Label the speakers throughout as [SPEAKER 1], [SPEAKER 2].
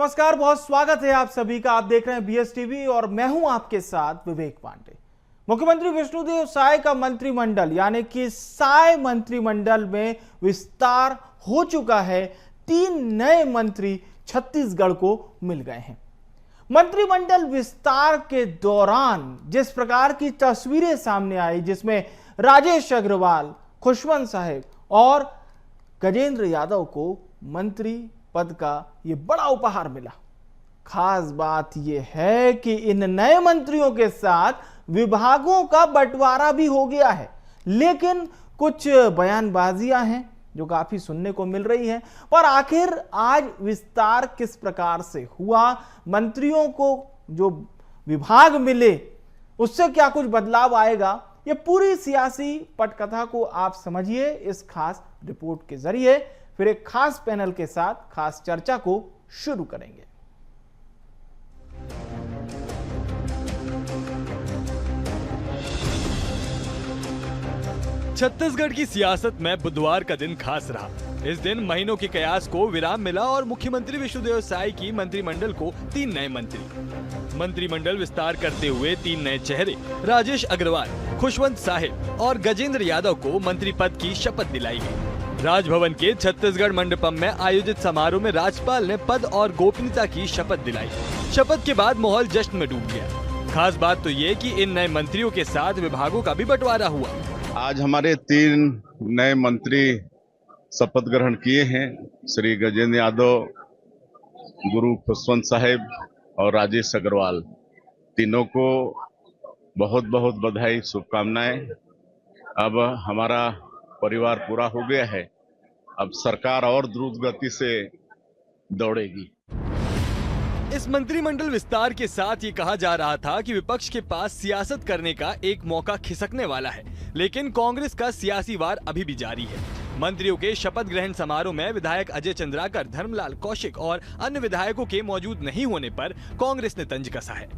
[SPEAKER 1] नमस्कार, बहुत स्वागत है आप सभी का। आप देख रहे हैं बीएस टीवी और मैं हूं आपके साथ विवेक पांडे। मुख्यमंत्री विष्णुदेव साय का मंत्रिमंडल यानी कि साय मंत्रिमंडल में विस्तार हो चुका है। 3 नए मंत्री छत्तीसगढ़ को मिल गए हैं। मंत्रिमंडल विस्तार के दौरान जिस प्रकार की तस्वीरें सामने आई, जिसमें राजेश अग्रवाल, खुशवंत साहेब और गजेंद्र यादव को मंत्री पद का यह बड़ा उपहार मिला। खास बात यह है कि इन नए मंत्रियों के साथ विभागों का बंटवारा भी हो गया है, लेकिन कुछ बयानबाजियां हैं जो काफी सुनने को मिल रही है। पर आखिर आज विस्तार किस प्रकार से हुआ, मंत्रियों को जो विभाग मिले उससे क्या कुछ बदलाव आएगा, ये पूरी सियासी पटकथा को आप समझिए इस खास रिपोर्ट के जरिए। फिर एक खास पैनल के साथ खास चर्चा को शुरू करेंगे।
[SPEAKER 2] छत्तीसगढ़ की सियासत में बुधवार का दिन खास रहा। इस दिन महीनों के कयास को विराम मिला और मुख्यमंत्री विष्णुदेव साय की मंत्रिमंडल को 3 नए मंत्रिमंडल विस्तार करते हुए 3 नए चेहरे राजेश अग्रवाल, खुशवंत साहेब और गजेंद्र यादव को मंत्री पद की शपथ दिलाई गई। राजभवन के छत्तीसगढ़ मंडपम में आयोजित समारोह में राज्यपाल ने पद और गोपनीयता की शपथ दिलाई। शपथ के बाद माहौल जश्न में डूब गया। खास बात तो ये कि इन नए मंत्रियों के साथ विभागों का भी बंटवारा हुआ।
[SPEAKER 3] आज हमारे 3 नए मंत्री शपथ ग्रहण किए हैं। श्री गजेंद्र यादव, गुरु खुशवंत साहेब और राजेश अग्रवाल, तीनों को बहुत बहुत बधाई, शुभकामनाएं। अब हमारा परिवार पूरा हो गया है। अब सरकार और द्रुत गति से दौड़ेगी।
[SPEAKER 2] इस मंत्रिमंडल विस्तार के साथ ये कहा जा रहा था कि विपक्ष के पास सियासत करने का एक मौका खिसकने वाला है, लेकिन कांग्रेस का सियासी वार अभी भी जारी है। मंत्रियों के शपथ ग्रहण समारोह में विधायक अजय चंद्राकर, धर्मलाल कौशिक और अन्य विधायकों के मौजूद नहीं होने पर कांग्रेस ने तंज कसा है।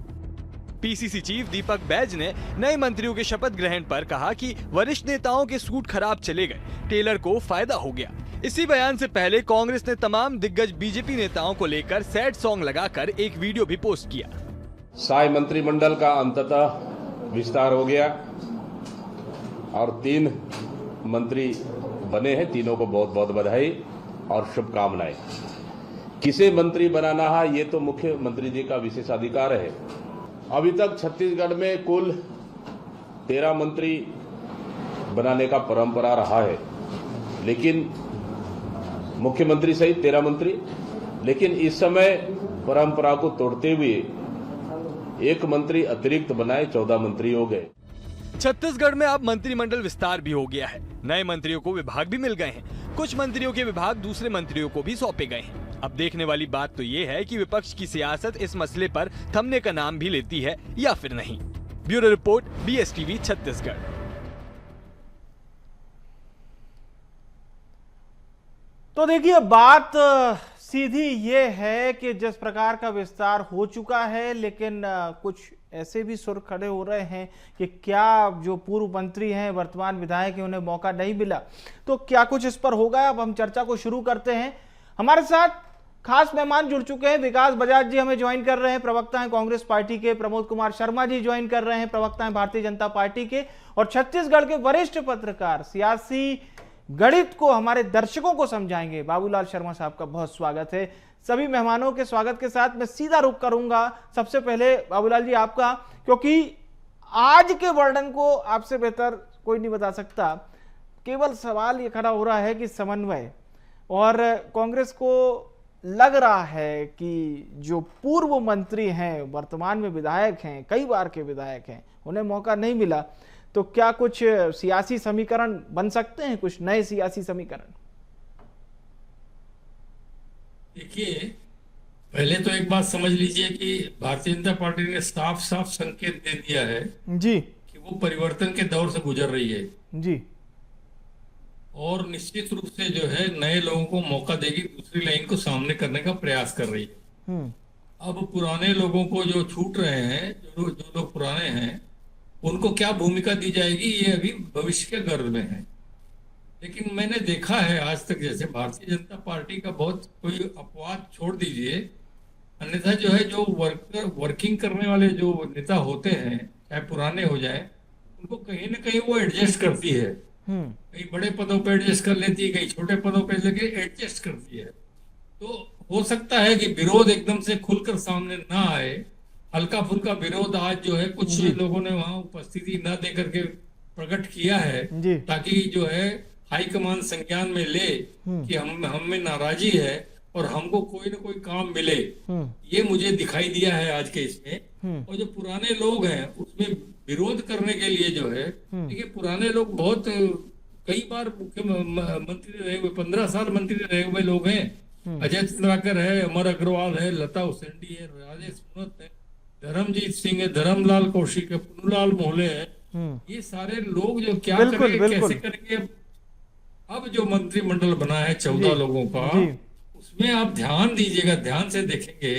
[SPEAKER 2] पीसीसी चीफ दीपक बैज ने नए मंत्रियों के शपथ ग्रहण पर कहा कि वरिष्ठ नेताओं के सूट खराब चले गए, टेलर को फायदा हो गया। इसी बयान से पहले कांग्रेस ने तमाम दिग्गज बीजेपी नेताओं को लेकर सैड सॉन्ग लगाकर एक वीडियो भी पोस्ट किया।
[SPEAKER 4] साय मंत्रिमंडल का अंततः विस्तार हो गया और 3 मंत्री बने हैं। तीनों को बहुत बहुत बधाई और शुभकामनाएं। किसे मंत्री बनाना है ये तो मुख्यमंत्री जी का विशेषाधिकार है। अभी तक छत्तीसगढ़ में कुल 13 मंत्री बनाने का परंपरा रहा है, लेकिन मुख्यमंत्री सहित 13 मंत्री, लेकिन इस समय परंपरा को तोड़ते हुए 1 मंत्री अतिरिक्त बनाए 14 मंत्री हो गए।
[SPEAKER 2] छत्तीसगढ़ में अब मंत्रिमंडल विस्तार भी हो गया है। नए मंत्रियों को विभाग भी मिल गए हैं। कुछ मंत्रियों के विभाग दूसरे मंत्रियों को भी सौंपे गए हैं। अब देखने वाली बात तो ये है कि विपक्ष की सियासत इस मसले पर थमने का नाम भी लेती है या फिर नहीं। Bureau report, BS TV, Chhattisgarh.
[SPEAKER 1] तो देखिए, बात सीधी ये है कि जिस प्रकार का विस्तार हो चुका है, लेकिन कुछ ऐसे भी सुर खड़े हो रहे हैं कि क्या जो पूर्व मंत्री हैं, वर्तमान विधायक हैं, उन्हें मौका नहीं मिला, तो क्या कुछ इस पर होगा। अब हम चर्चा को शुरू करते हैं। हमारे साथ खास मेहमान जुड़ चुके हैं। विकास बजाज जी हमें ज्वाइन कर रहे हैं, प्रवक्ता हैं कांग्रेस पार्टी के। प्रमोद कुमार शर्मा जी ज्वाइन कर रहे हैं, प्रवक्ता हैं भारतीय जनता पार्टी के। और छत्तीसगढ़ के वरिष्ठ पत्रकार, सियासी गणित को हमारे दर्शकों को समझाएंगे, बाबूलाल शर्मा साहब का बहुत स्वागत है। सभी मेहमानों के स्वागत के साथ मैं सीधा रुख करूंगा सबसे पहले बाबूलाल जी आपका, क्योंकि आज के वर्णन को आपसे बेहतर कोई नहीं बता सकता। केवल सवाल ये खड़ा हो रहा है कि समन्वय, और कांग्रेस को लग रहा है कि जो पूर्व मंत्री हैं, वर्तमान में विधायक हैं, कई बार के विधायक हैं, उन्हें मौका नहीं मिला, तो क्या कुछ सियासी समीकरण बन सकते हैं, कुछ नए सियासी समीकरण?
[SPEAKER 5] देखिए, पहले तो एक बात समझ लीजिए कि भारतीय जनता पार्टी ने साफ साफ संकेत दे दिया है
[SPEAKER 1] जी
[SPEAKER 5] कि वो परिवर्तन के दौर से गुजर रही है
[SPEAKER 1] जी,
[SPEAKER 5] और निश्चित रूप से जो है नए लोगों को मौका देगी, दूसरी लाइन को सामने करने का प्रयास कर रही है। अब पुराने लोगों को जो छूट रहे हैं, जो लोग पुराने हैं, उनको क्या भूमिका दी जाएगी ये अभी भविष्य के गर्भ में है। लेकिन मैंने देखा है आज तक, जैसे भारतीय जनता पार्टी का बहुत कोई अपवाद छोड़ दीजिए, अन्यथा जो है जो वर्किंग करने वाले जो नेता होते हैं, चाहे पुराने हो जाए, उनको कहीं ना कहीं वो एडजस्ट करती है। कहीं बड़े पदों पे एडजस्ट कर लेती है, कहीं छोटे पदों पे लेके एडजस्ट करती है। तो हो सकता है कि विरोध एकदम से खुलकर सामने ना आए, हल्का फुल्का विरोध आज जो है कुछ लोगों ने वहां उपस्थिति न दे करके प्रकट किया है,
[SPEAKER 1] जी।
[SPEAKER 5] ताकि जो है हाईकमान संज्ञान में ले कि हम में नाराजी है और हमको कोई ना कोई काम मिले। ये मुझे दिखाई दिया है आज के इसमें। और जो पुराने लोग हैं उसमें विरोध करने के लिए जो है, देखिए पुराने लोग बहुत कई बार मुख्यमंत्री रहे हुए, 15 साल मंत्री रहे हुए लोग हैं। अजय चंद्राकर है, अमर अग्रवाल है, लता उसेंडी है, राजेश सुनत है, धर्मजीत सिंह है, धर्मलाल कौशिक है, पुन्नूलाल मोहले है। ये सारे लोग जो क्या करेंगे, कैसे करेंगे। अब जो मंत्रिमंडल बना है 14 लोगों का, उसमें आप ध्यान दीजिएगा, ध्यान से देखेंगे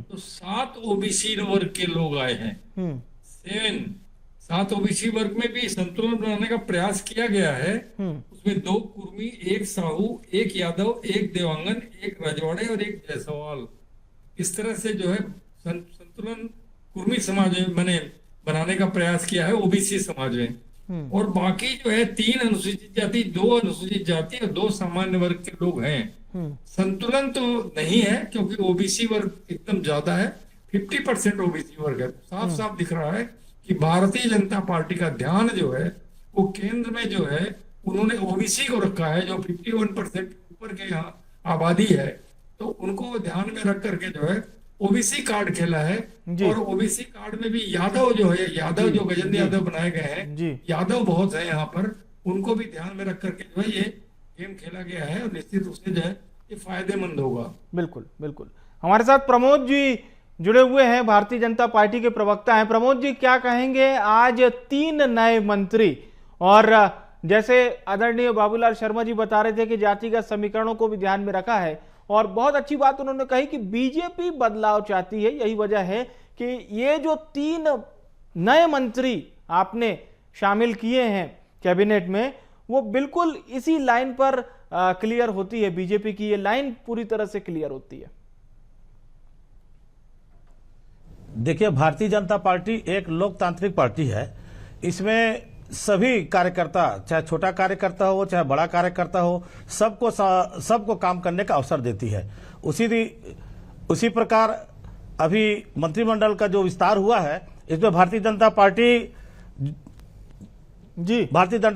[SPEAKER 5] तो 7 ओबीसी वर्ग के लोग आए हैं। 7 ओबीसी वर्ग में भी संतुलन बनाने का प्रयास किया गया है। उसमें 2 कुर्मी, 1 साहू, 1 यादव, 1 देवांगन, 1 रजवाड़े और 1 जायसवाल। इस तरह से जो है संतुलन कुर्मी समाज में बनाने का प्रयास किया है, ओबीसी समाज में। और बाकी जो है 3 अनुसूचित जाति, 2 अनुसूचित जाति और 2 सामान्य वर्ग के लोग हैं। संतुलन तो नहीं है क्योंकि ओबीसी वर्ग एकदम ज्यादा है, 50% ओबीसी वर्ग है। साफ साफ दिख रहा है कि भारतीय जनता पार्टी का ध्यान जो है वो केंद्र में जो है उन्होंने ओबीसी को रखा है, जो 51% ऊपर के यहाँ आबादी है, तो उनको ध्यान में रख करके जो है ओबीसी कार्ड खेला है। और ओबीसी कार्ड में भी यादव जो है, यादव जो गजेंद्र यादव बनाए गए हैं, यादव बहुत है यहाँ पर, उनको भी ध्यान में रख करके जो है ये गेम खेला गया है। और निश्चित रूप से जो है ये फायदेमंद होगा।
[SPEAKER 1] बिल्कुल बिल्कुल। हमारे साथ प्रमोद जी जुड़े हुए हैं, भारतीय जनता पार्टी के प्रवक्ता हैं। प्रमोद जी, क्या कहेंगे? आज 3 नए मंत्री, और जैसे आदरणीय बाबूलाल शर्मा जी बता रहे थे कि जातिगत समीकरणों को भी ध्यान में रखा है, और बहुत अच्छी बात उन्होंने कही कि बीजेपी बदलाव चाहती है। यही वजह है कि ये जो 3 नए मंत्री आपने शामिल किए हैं कैबिनेट में, वो बिल्कुल इसी लाइन पर क्लियर होती है। बीजेपी की ये लाइन पूरी तरह से क्लियर होती है।
[SPEAKER 6] देखिए, भारतीय जनता पार्टी एक लोकतांत्रिक पार्टी है। इसमें सभी कार्यकर्ता, चाहे छोटा कार्यकर्ता हो चाहे बड़ा कार्यकर्ता हो, सबको काम करने का अवसर देती है। उसी प्रकार अभी मंत्रिमंडल का जो विस्तार हुआ है, इसमें भारतीय जनता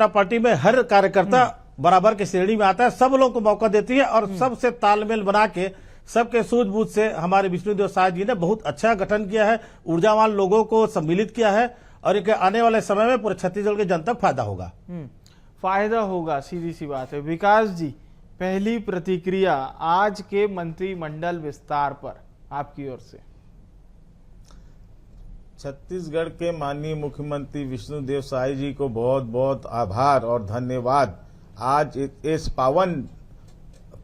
[SPEAKER 6] पार्टी में हर कार्यकर्ता बराबर की श्रेणी में आता है, सब लोग को मौका देती है और सबसे तालमेल बना के, सबके सूझबूझ से हमारे विष्णुदेव साय जी ने बहुत अच्छा गठन किया है, ऊर्जावान लोगों को सम्मिलित किया है, और एक आने वाले समय में पूरे छत्तीसगढ़ के जनता को फायदा होगा।
[SPEAKER 1] फायदा होगा, सीधी सी बात है। विकास जी, पहली प्रतिक्रिया आज के मंत्रिमंडल विस्तार पर आपकी ओर से।
[SPEAKER 7] छत्तीसगढ़ के माननीय मुख्यमंत्री विष्णुदेव साय जी को बहुत बहुत आभार और धन्यवाद। आज इस पावन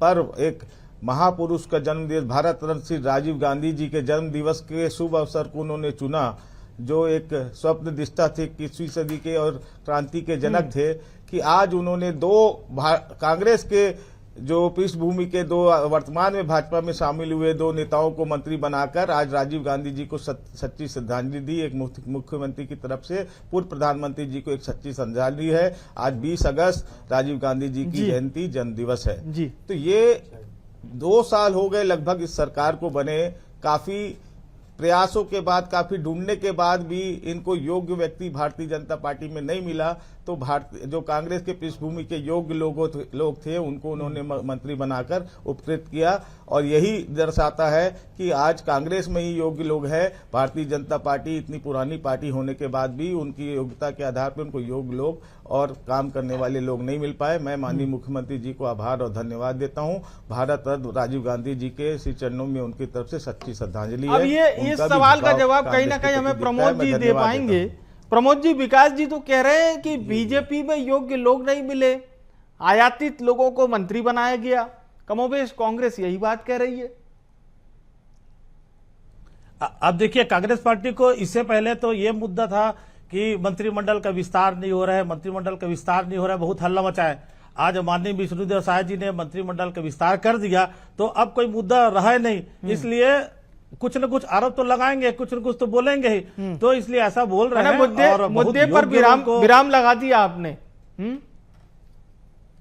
[SPEAKER 7] पर्व, एक महापुरुष का जन्म दिवस, भारत रत्न श्री राजीव गांधी जी के जन्म दिवस के शुभ अवसर को उन्होंने चुना, जो एक स्वप्न दृष्टा थे, 21वीं सदी के और क्रांति के जनक थे, कि आज उन्होंने 2 कांग्रेस के जो पृष्ठभूमि के 2 वर्तमान में भाजपा में शामिल हुए 2 नेताओं को मंत्री बनाकर आज राजीव गांधी जी को सच्ची श्रद्धांजलि दी। एक मुख्यमंत्री की तरफ से पूर्व प्रधानमंत्री जी को एक सच्ची श्रद्धांजलि है। आज 20 अगस्त राजीव गांधी जी की जयंती, जन्म दिवस है। तो ये 2 साल हो गए लगभग इस सरकार को बने। काफी प्रयासों के बाद, काफी ढूंढने के बाद भी इनको योग्य व्यक्ति भारतीय जनता पार्टी में नहीं मिला, तो जो कांग्रेस के पृष्ठभूमि के योग्य लोग थे, उनको उन्होंने मंत्री बनाकर उपकृत किया। और यही दर्शाता है कि आज कांग्रेस में ही योग्य लोग हैं। भारतीय जनता पार्टी इतनी पुरानी पार्टी होने के बाद भी उनकी योग्यता के आधार पर उनको योग्य लोग और काम करने वाले लोग नहीं मिल पाए। मैं माननीय मुख्यमंत्री जी को आभार और धन्यवाद देता हूं। भारत रत्न राजीव गांधी जी के श्री चरणों में उनकी तरफ से सच्ची श्रद्धांजलि है।
[SPEAKER 1] अब ये इस सवाल का जवाब कहीं ना कहीं हमें प्रमोद जी दे पाएंगे। प्रमोद जी, विकास जी तो कह रहे हैं कि बीजेपी में योग्य लोग नहीं मिले, आयातित लोगों को मंत्री बनाया गया। कमोबेश कांग्रेस यही बात कह रही है।
[SPEAKER 6] अब देखिए, कांग्रेस पार्टी को इससे पहले तो ये मुद्दा था कि मंत्रिमंडल का विस्तार नहीं हो रहा है, मंत्रिमंडल का विस्तार नहीं हो रहा है, बहुत हल्ला मचा है। आज माननीय विष्णुदेव साय जी ने मंत्रिमंडल का विस्तार कर दिया, तो अब कोई मुद्दा रहा नहीं। इसलिए कुछ न कुछ आरोप तो लगाएंगे, कुछ न कुछ तो बोलेंगे ही, तो इसलिए ऐसा बोल रहे हैं।
[SPEAKER 1] मुद्दे
[SPEAKER 6] और बहुत
[SPEAKER 1] मुद्दे पर
[SPEAKER 6] योग्य
[SPEAKER 1] विराम लगा दिया आपने।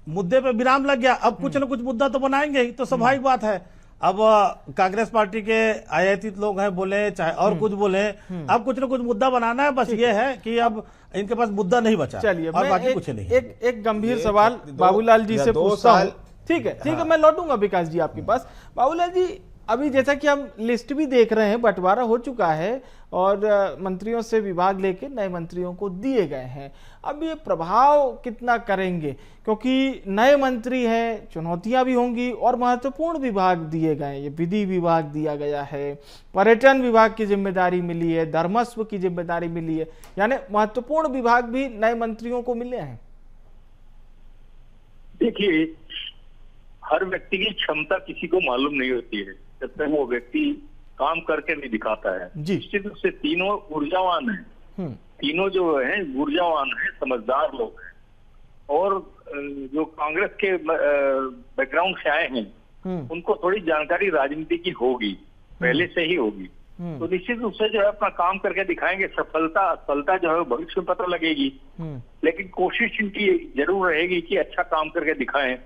[SPEAKER 6] मुद्दे पे विराम लग गया, अब कुछ न कुछ मुद्दा तो बनाएंगे ही, तो स्वाभाविक बात है। अब कांग्रेस पार्टी के आयातित लोग हैं, बोले चाहे और कुछ बोले, अब कुछ न कुछ मुद्दा बनाना है। बस ये है कि अब इनके पास मुद्दा नहीं बचा।
[SPEAKER 1] चलिए,
[SPEAKER 6] और बाकी कुछ नहीं।
[SPEAKER 1] एक गंभीर सवाल बाबूलाल जी से पूछता हूं। ठीक है, मैं लौटूंगा विकास जी आपके पास। बाबूलाल जी, अभी जैसा कि हम लिस्ट भी देख रहे हैं, बंटवारा हो चुका है और मंत्रियों से विभाग लेके नए मंत्रियों को दिए गए हैं। अब ये प्रभाव कितना करेंगे, क्योंकि नए मंत्री हैं, चुनौतियां भी होंगी और महत्वपूर्ण विभाग दिए गए। ये विधि विभाग दिया गया है, पर्यटन विभाग की जिम्मेदारी मिली है, धर्मस्व की जिम्मेदारी मिली है, यानी महत्वपूर्ण विभाग भी नए मंत्रियों को मिले हैं।
[SPEAKER 8] देखिए, हर व्यक्ति की क्षमता किसी को मालूम नहीं होती है जब तक वो व्यक्ति काम करके नहीं दिखाता है। निश्चित रूप से तीनों ऊर्जावान हैं, तीनों जो है ऊर्जावान है, समझदार लोग हैं और जो कांग्रेस के बैकग्राउंड से आए हैं उनको थोड़ी जानकारी राजनीति की होगी, पहले से ही होगी। तो निश्चित रूप से जो है अपना काम करके दिखाएंगे। सफलता जो है भविष्य में पता लगेगी, लेकिन कोशिश इनकी जरूर रहेगी कि अच्छा काम करके दिखाएं।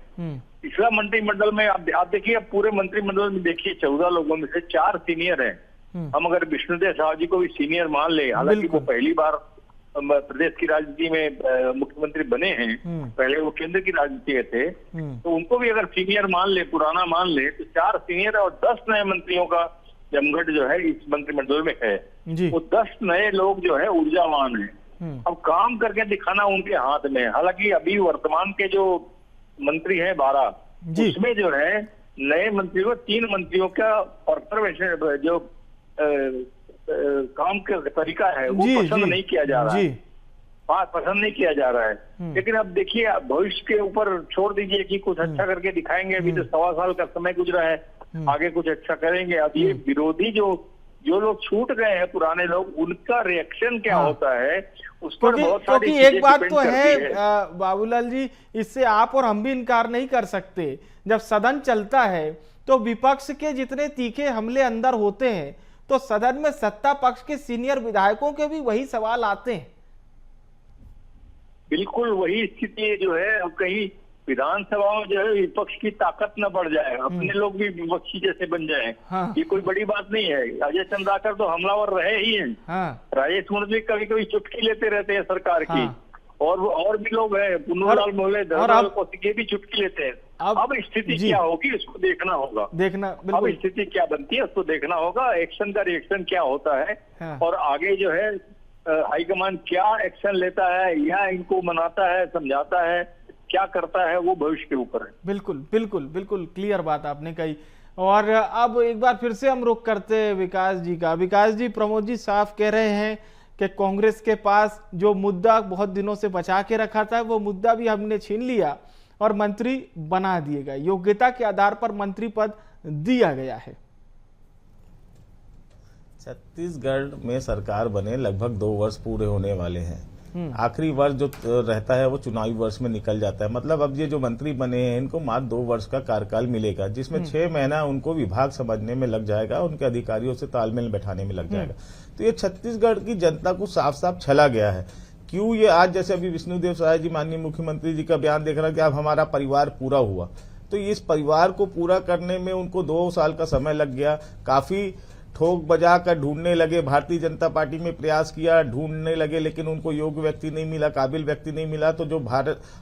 [SPEAKER 8] पिछला मंत्रिमंडल में आप देखिए, अब पूरे मंत्रिमंडल में देखिए 14 लोगों में से 4 सीनियर हैं। हम अगर विष्णुदेव साहू जी को भी सीनियर मान ले, हालांकि वो पहली बार प्रदेश की राजनीति में मुख्यमंत्री बने हैं, पहले वो केंद्र की राजनीति में थे, तो उनको भी अगर सीनियर मान ले, पुराना मान ले, तो 4 सीनियर और 10 नए मंत्रियों का जमघट जो है इस मंत्रिमंडल में है। वो 10 नए लोग जो है ऊर्जावान हैं। अब काम करके दिखाना उनके हाथ में है। हालांकि अभी वर्तमान के जो मंत्री हैं 12, उसमें जो है नए मंत्रियों, 3 मंत्रियों का ऑब्जर्वेशन जो काम का तरीका है वो पसंद नहीं किया जा रहा है, पसंद नहीं किया जा रहा है। लेकिन अब देखिए, भविष्य के ऊपर छोड़ दीजिए कि कुछ अच्छा करके दिखाएंगे। अभी तो 1.25 साल का समय गुजरा है, आगे कुछ अच्छा करेंगे। अब ये विरोधी जो लोग छूट गए हैं, पुराने लोग, उनका रिएक्शन क्या होता है उस पर बहुत सारी
[SPEAKER 1] क्योंकि एक बात तो है बाबूलाल जी, इससे आप और हम भी इनकार नहीं कर सकते, जब सदन चलता है तो विपक्ष के जितने तीखे हमले अंदर होते हैं, तो सदन में सत्ता पक्ष के सीनियर विधायकों के भी वही सवाल आते हैं।
[SPEAKER 8] बिल्कुल वही स्थिति जो है। अब कहीं विधानसभा में जो है विपक्ष की ताकत न बढ़ जाए, अपने लोग भी विपक्षी जैसे बन जाएं। ये कोई बड़ी बात नहीं है। अजय चंद्राकर तो हमलावर रहे ही हैं। राजेश मुर्मू कभी कभी चुटकी लेते रहते हैं सरकार की, और भी लोग हैं, पुन्नूलाल मोहल्ले, धर्मलाल कौशिक भी चुटकी लेते हैं। अब स्थिति क्या होगी उसको देखना होगा, अब स्थिति क्या बनती है उसको देखना होगा। एक्शन का रिएक्शन क्या होता है और आगे जो है हाईकमान क्या एक्शन लेता है या इनको मनाता है, समझाता है, क्या करता है, वो भविष्य के ऊपर है।
[SPEAKER 1] बिल्कुल क्लियर बात आपने कही। और अब एक बार फिर से हम रुख करते हैं विकास जी का। विकास जी, प्रमोद जी साफ कह रहे हैं कि कांग्रेस के पास जो मुद्दा बहुत दिनों से बचा के रखा था, वो मुद्दा भी हमने छीन लिया और मंत्री बना दिए गए, योग्यता के आधार पर मंत्री पद दिया गया है।
[SPEAKER 7] छत्तीसगढ़ में सरकार बने लगभग 2 वर्ष पूरे होने वाले हैं। आखिरी वर्ष जो रहता है वो चुनावी वर्ष में निकल जाता है। मतलब अब ये जो मंत्री बने हैं इनको मात्र 2 वर्ष का कार्यकाल मिलेगा, जिसमें 6 महीना उनको विभाग समझने में लग जाएगा, उनके अधिकारियों से तालमेल बैठाने में लग जाएगा। तो ये छत्तीसगढ़ की जनता को साफ साफ छला गया है। क्यों ये आज जैसे अभी विष्णुदेव साय जी, माननीय मुख्यमंत्री जी का बयान देख रहा है कि अब हमारा परिवार पूरा हुआ, तो इस परिवार को पूरा करने में उनको 2 साल का समय लग गया। काफी ठोक बजा कर ढूंढने लगे, भारतीय जनता पार्टी में प्रयास किया, ढूंढने लगे, लेकिन उनको योग्य व्यक्ति नहीं मिला, काबिल व्यक्ति नहीं मिला। तो जो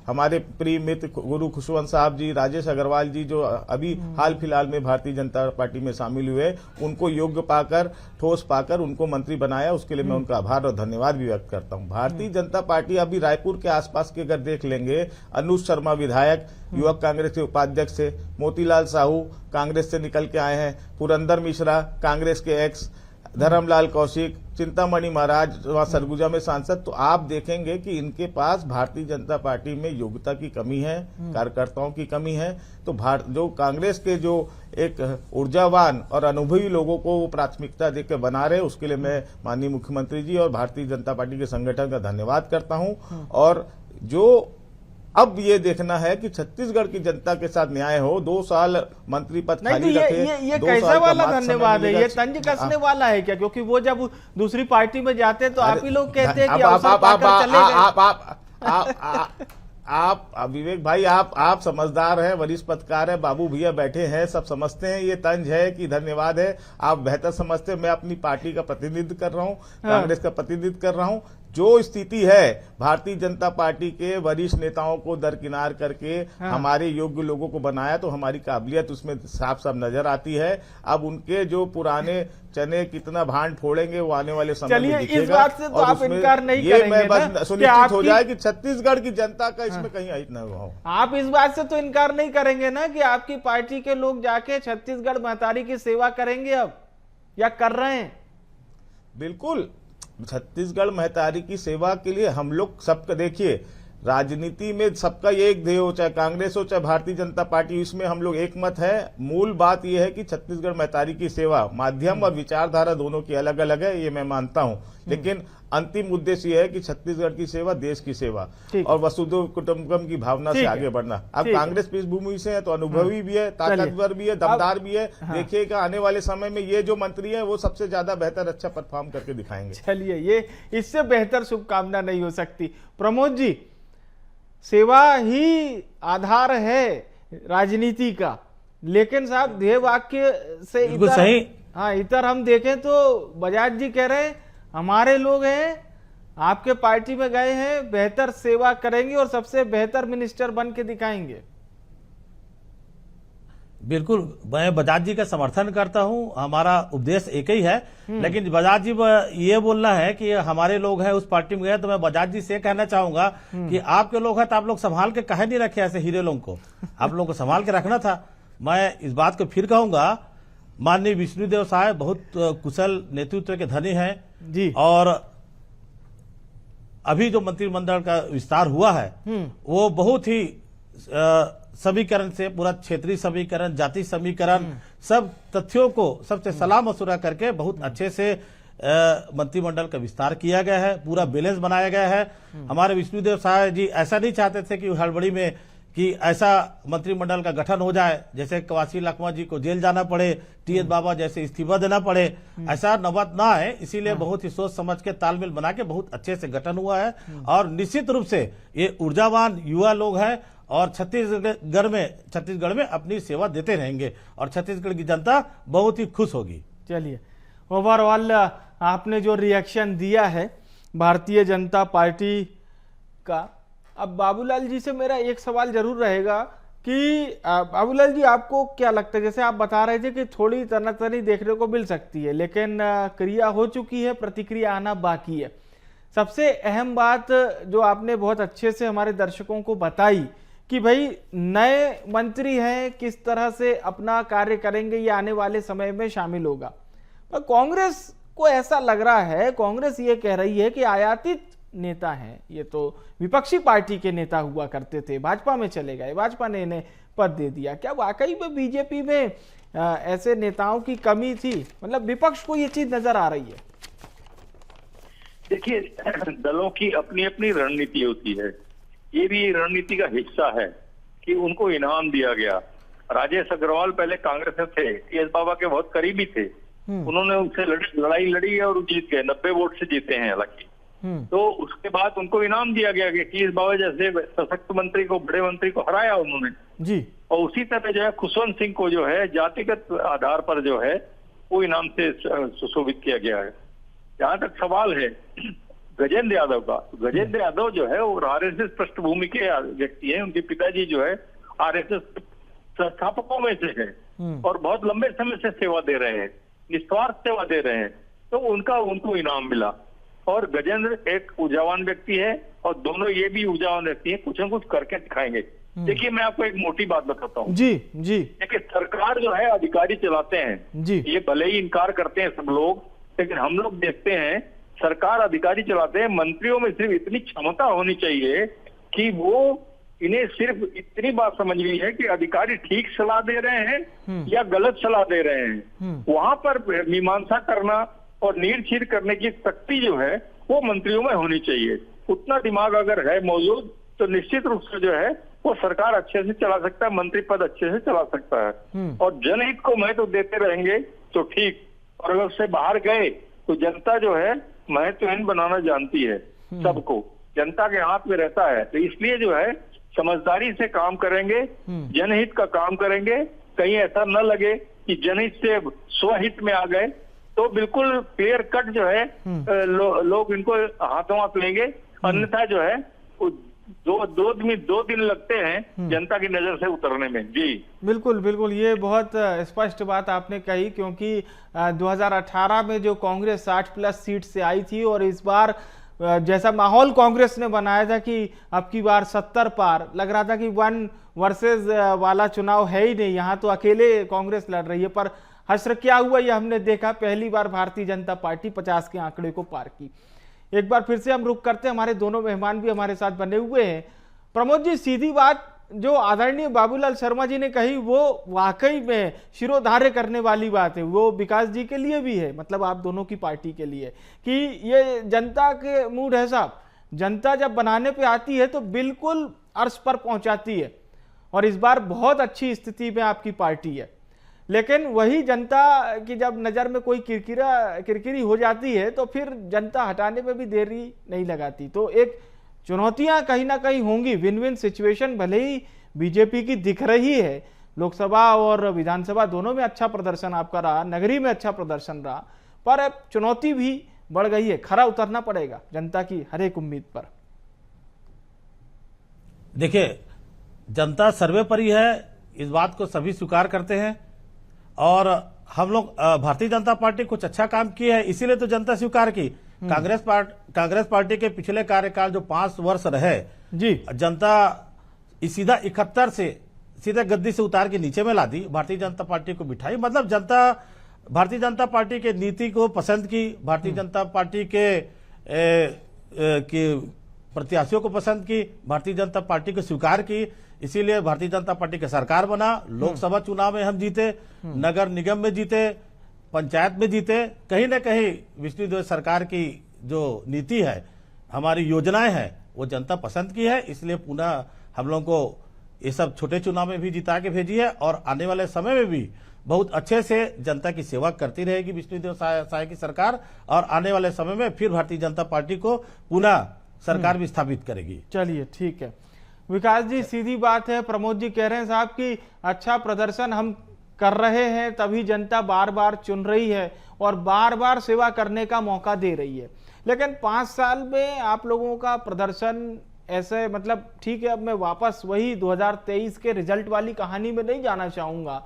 [SPEAKER 7] हमारे प्रिय मित्र गुरु खुशवंत साहब जी, राजेश अग्रवाल जी, जो अभी हाल फिलहाल में भारतीय जनता पार्टी में शामिल हुए, उनको योग्य पाकर, ठोस पाकर उनको मंत्री बनाया। उसके लिए मैं उनका आभार और धन्यवाद भी व्यक्त करता हूं। भारतीय जनता पार्टी अभी रायपुर के आसपास के अगर देख लेंगे, अनुज शर्मा विधायक युवक कांग्रेस के उपाध्यक्ष से, मोतीलाल साहू कांग्रेस से निकल के आए हैं, पुरंदर मिश्रा कांग्रेस के एक्स, धर्मलाल कौशिक, चिंतामणि महाराज वहां सरगुजा में सांसद। तो आप देखेंगे कि इनके पास भारतीय जनता पार्टी में योग्यता की कमी है, कार्यकर्ताओं की कमी है। तो जो कांग्रेस के जो एक ऊर्जावान और अनुभवी लोगों को वो प्राथमिकता देकर बना रहे, उसके लिए मैं माननीय मुख्यमंत्री जी और भारतीय जनता पार्टी के संगठन का धन्यवाद करता हूं। और जो अब ये देखना है कि छत्तीसगढ़ की जनता के साथ न्याय हो। 2 साल मंत्री पद
[SPEAKER 1] नहीं तो
[SPEAKER 7] खाली रखे,
[SPEAKER 1] ये
[SPEAKER 7] 2
[SPEAKER 1] कैसा
[SPEAKER 7] साल का
[SPEAKER 1] वाला
[SPEAKER 7] मात्र समय
[SPEAKER 1] धन्यवाद है?
[SPEAKER 7] मिलेगा।
[SPEAKER 1] ये तंज कसने वाला है क्या? क्योंकि वो जब दूसरी पार्टी में जाते हैं तो आप ही लोग कहते हैं कि अवसर पाकर चले गए।
[SPEAKER 7] आप विवेक भाई, आप समझदार हैं, वरिष्ठ पत्रकार हैं, बाबू भैया बैठे हैं, सब समझते हैं ये तंज है कि धन्यवाद है। आप बेहतर समझते हैं। मैं अपनी पार्टी का प्रतिनिधित्व कर रहा हूं, कांग्रेस का प्रतिनिधित्व कर रहा हूं। जो स्थिति है, भारतीय जनता पार्टी के वरिष्ठ नेताओं को दरकिनार करके हमारे योग्य लोगों को बनाया, तो हमारी काबिलियत उसमें साफ साफ नजर आती है। अब उनके जो पुराने चने कितना भांड फोड़ेंगे वो आने वाले समय में दिखेगा।
[SPEAKER 1] इस बात से तो आप इनकार नहीं
[SPEAKER 7] ये
[SPEAKER 1] करेंगे
[SPEAKER 7] मैं
[SPEAKER 1] ना
[SPEAKER 7] बस सुनिश्चित हो जाए कि छत्तीसगढ़ की जनता का इसमें कहीं अहित न हो।
[SPEAKER 1] आप इस बात से तो इनकार नहीं करेंगे ना कि आपकी पार्टी के लोग जाके छत्तीसगढ़ महतारी की सेवा करेंगे अब, या कर रहे हैं?
[SPEAKER 7] बिल्कुल, छत्तीसगढ़ महतारी की सेवा के लिए हम लोग सबका, देखिए राजनीति में सबका ये एक ध्येय हो, चाहे कांग्रेस हो चाहे भारतीय जनता पार्टी, इसमें हम लोग एक मत है। मूल बात यह है कि छत्तीसगढ़ महतारी की सेवा, माध्यम और विचारधारा दोनों की अलग अलग है, ये मैं मानता हूं, लेकिन अंतिम उद्देश्य यह है कि छत्तीसगढ़ की सेवा, देश की सेवा और वसुधैव कुटुंबकम की भावना से आगे बढ़ना। अब कांग्रेस पृष्ठभूमि से है तो अनुभवी भी है, ताकतवर भी है, दमदार भी है। देखिएगा आने वाले समय में ये जो मंत्री है वो सबसे ज्यादा बेहतर अच्छा परफॉर्म करके दिखाएंगे।
[SPEAKER 1] चलिए, ये इससे बेहतर शुभकामना नहीं हो सकती। प्रमोद जी, सेवा ही आधार है राजनीति का, लेकिन साहब ध्येय वाक्य से
[SPEAKER 6] बिल्कुल सही।
[SPEAKER 1] हाँ, इधर हम देखें तो बजाज जी कह रहे हैं हमारे लोग हैं, आपके पार्टी में गए हैं, बेहतर सेवा करेंगे और सबसे बेहतर मिनिस्टर बन के दिखाएंगे।
[SPEAKER 6] बिल्कुल, मैं बजाज जी का समर्थन करता हूं। हमारा उपदेश एक ही है, लेकिन बजाज जी ये बोलना है कि हमारे लोग हैं उस पार्टी में गए, तो मैं बजाज जी से कहना चाहूंगा कि आपके लोग हैं तो आप लोग संभाल के काहे नहीं रखे ऐसे हीरे लोगों को? आप लोगों को संभाल के रखना था। मैं इस बात को फिर कहूंगा, माननीय विष्णुदेव साहब बहुत कुशल नेतृत्व के धनी हैं
[SPEAKER 1] जी, और
[SPEAKER 6] अभी जो मंत्रिमंडल का विस्तार हुआ है वो बहुत ही समीकरण से, पूरा क्षेत्रीय समीकरण, जाति समीकरण, सब तथ्यों को सबसे सलाह मशुरा करके बहुत अच्छे से मंत्रिमंडल का विस्तार किया गया है, पूरा बैलेंस बनाया गया है। हमारे विष्णुदेव साहब जी ऐसा नहीं चाहते थे कि हड़बड़ी में कि ऐसा मंत्रिमंडल का गठन हो जाए जैसे कवासी लखमा जी को जेल जाना पड़े, टीएस बाबा जैसे इस्तीफा देना पड़े, ऐसा नौबत ना है। इसीलिए बहुत ही सोच समझ के तालमेल बना के बहुत अच्छे से गठन हुआ है और निश्चित रूप से ये ऊर्जावान युवा लोग हैं और छत्तीसगढ़ में अपनी सेवा देते रहेंगे और छत्तीसगढ़ की जनता बहुत ही खुश होगी।
[SPEAKER 1] चलिए, ओवरऑल आपने जो रिएक्शन दिया है भारतीय जनता पार्टी का, अब बाबूलाल जी से मेरा एक सवाल जरूर रहेगा कि बाबूलाल जी आपको क्या लगता है, जैसे आप बता रहे थे कि थोड़ी तनातनी देखने को मिल सकती है, लेकिन क्रिया हो चुकी है, प्रतिक्रिया आना बाकी है। सबसे अहम बात जो आपने बहुत अच्छे से हमारे दर्शकों को बताई कि भाई नए मंत्री हैं, किस तरह से अपना कार्य करेंगे ये आने वाले समय में शामिल होगा। पर कांग्रेस को ऐसा लग रहा है, कांग्रेस ये कह रही है कि आयातित नेता हैं, ये तो विपक्षी पार्टी के नेता हुआ करते थे, भाजपा में चले गए, भाजपा ने इन्हें पद दे दिया। क्या वाकई में बीजेपी में ऐसे नेताओं की कमी थी? मतलब विपक्ष को ये चीज नजर आ रही है?
[SPEAKER 8] देखिए, दलों की अपनी अपनी रणनीति होती है, ये भी रणनीति का हिस्सा है कि उनको इनाम दिया गया। राजेश अग्रवाल पहले कांग्रेस में थे, टीएस बाबा के बहुत करीबी थे, उन्होंने उनसे लड़ाई लड़ी और जीत गए, 90 वोट से जीते हैं हालांकि। तो उसके बाद उनको इनाम दिया गया कि टीएस बाबा जैसे सशक्त मंत्री को, बड़े मंत्री को हराया उन्होंने जी। और उसी तरह जो है खुशवंत सिंह को जो है जातिगत आधार पर जो है वो इनाम से सुशोभित किया गया है। जहां तक सवाल है गजेंद्र यादव का, गजेंद्र यादव जो है वो आरएसएस पृष्ठभूमि के व्यक्ति हैं, उनके पिताजी जो है आरएसएस संस्थापकों में से है और बहुत लंबे समय से सेवा दे रहे हैं, निस्वार्थ सेवा दे रहे हैं, तो उनको इनाम मिला। और गजेंद्र एक ऊर्जावान व्यक्ति है और दोनों ये भी ऊर्जावान व्यक्ति है, कुछ न कुछ करके दिखाएंगे। देखिए, मैं आपको एक मोटी बात बताता हूँ जी जी। देखिए, सरकार जो है अधिकारी चलाते हैं जी, ये भले ही इनकार करते हैं सब लोग, लेकिन हम लोग देखते हैं सरकार अधिकारी चलाते हैं। मंत्रियों में सिर्फ इतनी क्षमता होनी चाहिए कि वो इन्हें सिर्फ इतनी बात समझ गई है कि अधिकारी ठीक सलाह दे रहे हैं या गलत सलाह दे रहे हैं, वहां पर मीमांसा करना और नीड़-चीड़ करने की शक्ति जो है वो मंत्रियों में होनी चाहिए। उतना दिमाग अगर है मौजूद तो निश्चित रूप से जो है वो सरकार अच्छे से चला सकता है, मंत्री पद अच्छे से चला सकता है। और जनहित को महत्व देते रहेंगे तो ठीक, और अगर उससे बाहर गए तो जनता जो है महत्वहीन बनाना जानती है, सबको जनता के हाथ में रहता है। तो इसलिए जो है समझदारी से काम करेंगे, जनहित का काम करेंगे, कहीं ऐसा न लगे कि जनहित से स्वहित में आ गए, तो बिल्कुल क्लियर कट जो है लोग इनको हाथों हाथ लेंगे। अन्यथा जो है दो दिन लगते हैं जनता की नजर से उतरने में। जी
[SPEAKER 1] बिल्कुल बिल्कुल, ये बहुत स्पष्ट बात आपने कही, क्योंकि 2018 में जो कांग्रेस 60+ सीट से आई थी और इस बार जैसा माहौल कांग्रेस ने बनाया था कि अब की बार 70 पार, लग रहा था कि 1 वर्सेस वाला चुनाव है ही नहीं, यहाँ तो अकेले कांग्रेस लड़ रही है। पर हश्र क्या हुआ ये हमने देखा, पहली बार भारतीय जनता पार्टी 50 के आंकड़े को पार की। एक बार फिर से हम रुक करते हैं, हमारे दोनों मेहमान भी हमारे साथ बने हुए हैं। प्रमोद जी, सीधी बात जो आदरणीय बाबूलाल शर्मा जी ने कही वो वाकई में शिरोधार्य करने वाली बात है, वो विकास जी के लिए भी है, मतलब आप दोनों की पार्टी के लिए, कि ये जनता के मूड है साहब, जनता जब बनाने पे आती है तो बिल्कुल अर्श पर पहुंचाती है, और इस बार बहुत अच्छी स्थिति में आपकी पार्टी है। लेकिन वही जनता की जब नज़र में कोई किरकिरी हो जाती है तो फिर जनता हटाने में भी देरी नहीं लगाती। तो एक चुनौतियां कहीं ना कहीं होंगी, विन विन सिचुएशन भले ही बीजेपी की दिख रही है, लोकसभा और विधानसभा दोनों में अच्छा प्रदर्शन आपका रहा, नगरी में अच्छा प्रदर्शन रहा, पर अब चुनौती भी बढ़ गई है, खरा उतरना पड़ेगा जनता की हर एक उम्मीद पर।
[SPEAKER 6] देखिए, जनता सर्वे पर ही है, इस बात को सभी स्वीकार करते हैं, और हम लोग भारतीय जनता पार्टी कुछ अच्छा काम की है इसीलिए तो जनता स्वीकार की। कांग्रेस पार्टी के पिछले कार्यकाल जो 5 वर्ष रहे
[SPEAKER 1] जी,
[SPEAKER 6] जनता सीधा 71 से सीधा गद्दी से उतार के नीचे में ला दी, भारतीय जनता पार्टी को बिठाई। मतलब जनता भारतीय जनता पार्टी के नीति को पसंद की, भारतीय जनता पार्टी के प्रत्याशियों को पसंद की, भारतीय जनता पार्टी को स्वीकार की, इसीलिए भारतीय जनता पार्टी की सरकार बना। लोकसभा चुनाव में हम जीते, नगर निगम में जीते, पंचायत में जीते। कहीं ना कहीं विष्णुदेव सरकार की जो नीति है, हमारी योजनाएं हैं, वो जनता पसंद की है, इसलिए पुनः हम लोगों को ये सब छोटे चुनाव में भी जिता के भेजी है, और आने वाले समय में भी बहुत अच्छे से जनता की सेवा करती रहेगी विष्णुदेव साय की सरकार, और आने वाले समय में फिर भारतीय जनता पार्टी को पुनः सरकार भी स्थापित करेगी।
[SPEAKER 1] चलिए ठीक है विकास जी, सीधी बात है, प्रमोद जी कह रहे हैं साहब कि अच्छा प्रदर्शन हम कर रहे हैं तभी जनता बार बार चुन रही है और बार बार सेवा करने का मौका दे रही है। लेकिन 5 साल में आप लोगों का प्रदर्शन ऐसे, मतलब ठीक है, अब मैं वापस वही 2023 के रिजल्ट वाली कहानी में नहीं जाना चाहूंगा।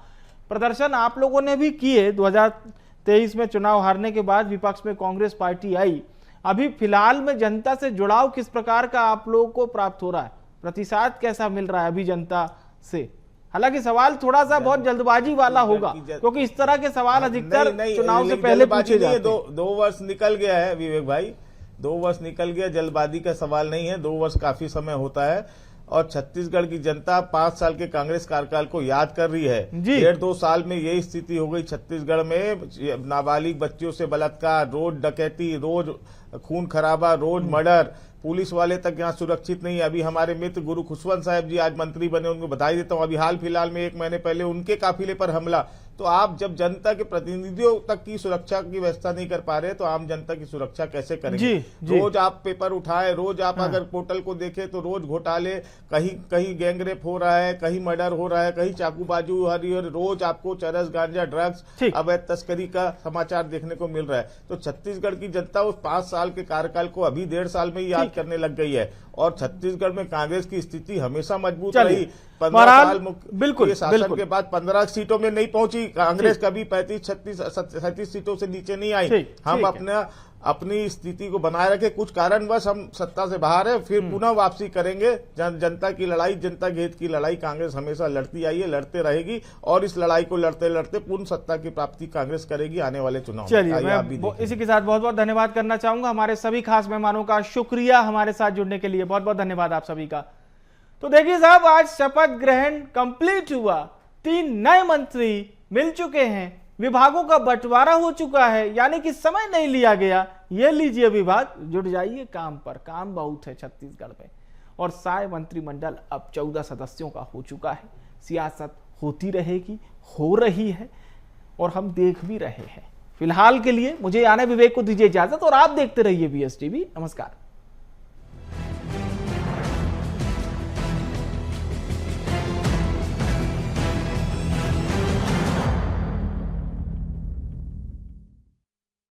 [SPEAKER 1] प्रदर्शन आप लोगों ने भी किए, 2023 में चुनाव हारने के बाद विपक्ष में कांग्रेस पार्टी आई। अभी फिलहाल में जनता से जुड़ाव किस प्रकार का आप लोगों को प्राप्त हो रहा है, प्रतिसाद कैसा मिल रहा है अभी जनता से? हालांकि सवाल थोड़ा सा बहुत जल्दबाजी वाला होगा, क्योंकि इस तरह के सवाल अधिकतर चुनाव से पहले पूछे जाते हैं।
[SPEAKER 7] 2 वर्ष निकल गया है विवेक भाई, 2 वर्ष निकल गया, जल्दबाजी का सवाल नहीं है, 2 वर्ष काफी समय होता है। और छत्तीसगढ़ की जनता 5 साल के कांग्रेस कार्यकाल को याद कर रही है। 1.5-2 साल में यही स्थिति हो गई छत्तीसगढ़ में, नाबालिग बच्चियों से बलात्कार, रोज डकैती, रोज खून खराबा, रोज मर्डर, पुलिस वाले तक यहाँ सुरक्षित नहीं है। अभी हमारे मित्र गुरु खुशवंत साहब जी आज मंत्री बने, उनको बधाई देता हूँ। अभी हाल फिलहाल में 1 महीने पहले उनके काफिले पर हमला। तो आप जब जनता के प्रतिनिधियों तक की सुरक्षा की व्यवस्था नहीं कर पा रहे तो आम जनता की सुरक्षा कैसे करेंगे? रोज आप पेपर उठाए, रोज आप अगर पोर्टल को देखें तो रोज घोटाले, कहीं गैंगरेप हो रहा है, कहीं मर्डर हो रहा है, कहीं चाकूबाजी हो रही है, रोज आपको चरस, गांजा, ड्रग्स, अवैध तस्करी का समाचार देखने को मिल रहा है। तो छत्तीसगढ़ की जनता उस 5 साल के कार्यकाल को अभी 1.5 साल में ही याद करने लग गई है। और छत्तीसगढ़ में कांग्रेस की स्थिति हमेशा मजबूत रही। 15 साल बिल्कुल शासन के बाद 15 सीटों में नहीं पहुंची कांग्रेस, कभी 35-36 सीटों से नीचे नहीं आई। हम अपनी स्थिति को बनाए रखे, कुछ कारणवश हम सत्ता से बाहर है, फिर पुनः वापसी करेंगे। जनता की लड़ाई, जनता के हित की लड़ाई कांग्रेस हमेशा लड़ती आई है, लड़ते रहेगी, और इस लड़ाई को लड़ते लड़ते पूर्ण सत्ता की प्राप्ति कांग्रेस करेगी आने वाले चुनाव।
[SPEAKER 1] चलिए, मैं इसी के साथ बहुत बहुत धन्यवाद करना चाहूंगा हमारे सभी खास मेहमानों का। शुक्रिया हमारे साथ जुड़ने के लिए, बहुत बहुत धन्यवाद आप सभी का। तो देखिए साहब, आज शपथ ग्रहण कंप्लीट हुआ, 3 नए मंत्री मिल चुके हैं, विभागों का बंटवारा हो चुका है, यानी कि समय नहीं लिया गया। ये लीजिए विभाग, जुट जाइए काम पर, काम बहुत है छत्तीसगढ़ में। और साय मंत्रिमंडल अब 14 सदस्यों का हो चुका है। सियासत होती रहेगी, हो रही है और हम देख भी रहे हैं। फिलहाल के लिए मुझे यानी विवेक को दीजिए इजाजत और आप देखते रहिए BSTV। नमस्कार।